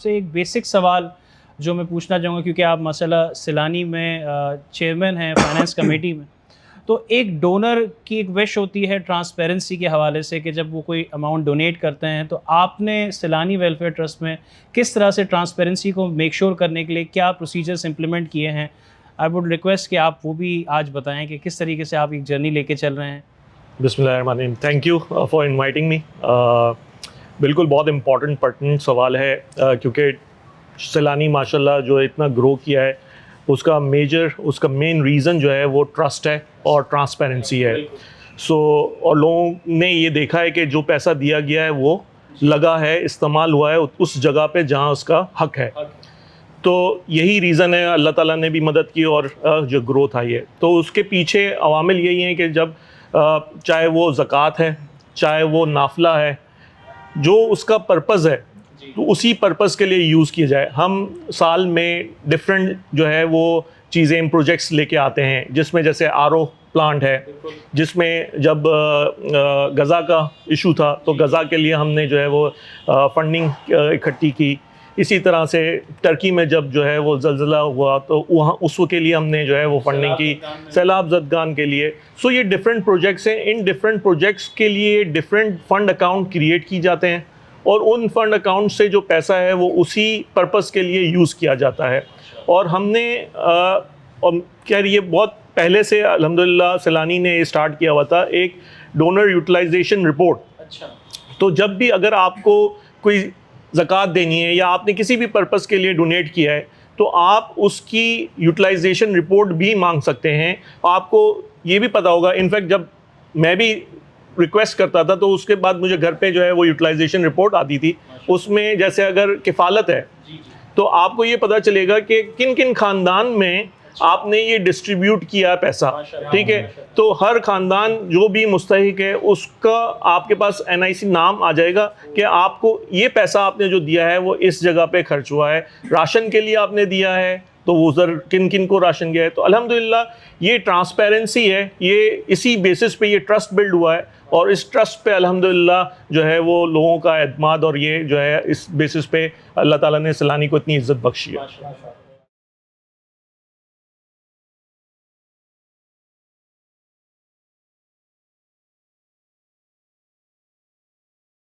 आपसे एक बेसिक सवाल जो मैं पूछना चाहूँगा, क्योंकि आप मसला सिलानी में चेयरमैन हैं फाइनेंस कमेटी में, तो एक डोनर की एक विश होती है ट्रांसपेरेंसी के हवाले से कि जब वो कोई अमाउंट डोनेट करते हैं, तो आपने सिलानी वेलफेयर ट्रस्ट में किस तरह से ट्रांसपेरेंसी को मेक श्योर करने के लिए क्या प्रोसीजर्स इंप्लीमेंट किए हैं? आई वुड रिक्वेस्ट कि आप वो भी आज बताएं कि किस तरीके से आप एक जर्नी लेके चल रहे हैं। बिस्मिल्लाहिर्रहमानिर्रहीम, thank you for inviting me. बिल्कुल बहुत इम्पॉर्टेंट पर्टिनेंट सवाल है, क्योंकि सैलानी माशाल्लाह जो इतना ग्रो किया है उसका मेन रीज़न जो है वो ट्रस्ट है और ट्रांसपेरेंसी है। और लोगों ने ये देखा है कि जो पैसा दिया गया है वो लगा है, इस्तेमाल हुआ है उस जगह पे जहाँ उसका हक है। तो यही रीज़न है, अल्लाह ताला ने भी मदद की और जो ग्रोथ आई है। तो उसके पीछे अवामिल यही हैं कि जब चाहे वो ज़कात है, चाहे वो नाफला है, जो उसका पर्पज़ है तो उसी पर्पज़ के लिए यूज़ किया जाए। हम साल में डिफरेंट जो है वो चीज़ें प्रोजेक्ट्स लेके आते हैं, जिसमें जैसे आरओ प्लांट है, जिसमें जब गज़ा का इशू था तो गज़ा के लिए हमने जो है वो फंडिंग इकट्ठी की। इसी तरह से टर्की में जब जो है वो ज़लज़ला हुआ तो वहाँ उसके लिए हमने जो है वो फंडिंग की, सैलाब ज़दगान के लिए। सो ये डिफरेंट प्रोजेक्ट्स हैं, इन डिफरेंट प्रोजेक्ट्स के लिए डिफरेंट फ़ंड अकाउंट क्रिएट की जाते हैं और उन फंड अकाउंट से जो पैसा है वो उसी पर्पस के लिए यूज़ किया जाता है। और हमने और खैर ये बहुत पहले से अल्हम्दुलिल्लाह सैलानी ने स्टार्ट किया हुआ था एक डोनर यूटिलाइजेशन रिपोर्ट। तो जब भी अगर आपको कोई ज़कात देनी है या आपने किसी भी पर्पस के लिए डोनेट किया है तो आप उसकी यूटिलाइजेशन रिपोर्ट भी मांग सकते हैं। आपको ये भी पता होगा, इनफैक्ट जब मैं भी रिक्वेस्ट करता था तो उसके बाद मुझे घर पे जो है वो यूटिलाइजेशन रिपोर्ट आती थी। उसमें जैसे अगर किफ़ालत है तो आपको ये पता चलेगा कि किन किन ख़ानदान में आपने ये डिस्ट्रीब्यूट किया पैसा, ठीक है। तो हर ख़ानदान जो भी मुस्तहिक है उसका आपके पास एनआईसी नाम आ जाएगा कि आपको ये पैसा आपने जो दिया है वो इस जगह पे खर्च हुआ है। राशन के लिए आपने दिया है तो वो किन किन को राशन गया है। तो अल्हम्दुलिल्लाह ये ट्रांसपेरेंसी है, ये इसी बेसिस पे ये ट्रस्ट बिल्ड हुआ है और इस ट्रस्ट पे अल्हम्दुलिल्लाह जो है वो लोगों का एतमाद और ये जो है इस बेसिस पे अल्लाह ताला ने सैलानी को इतनी इज़्ज़त बख्शी है।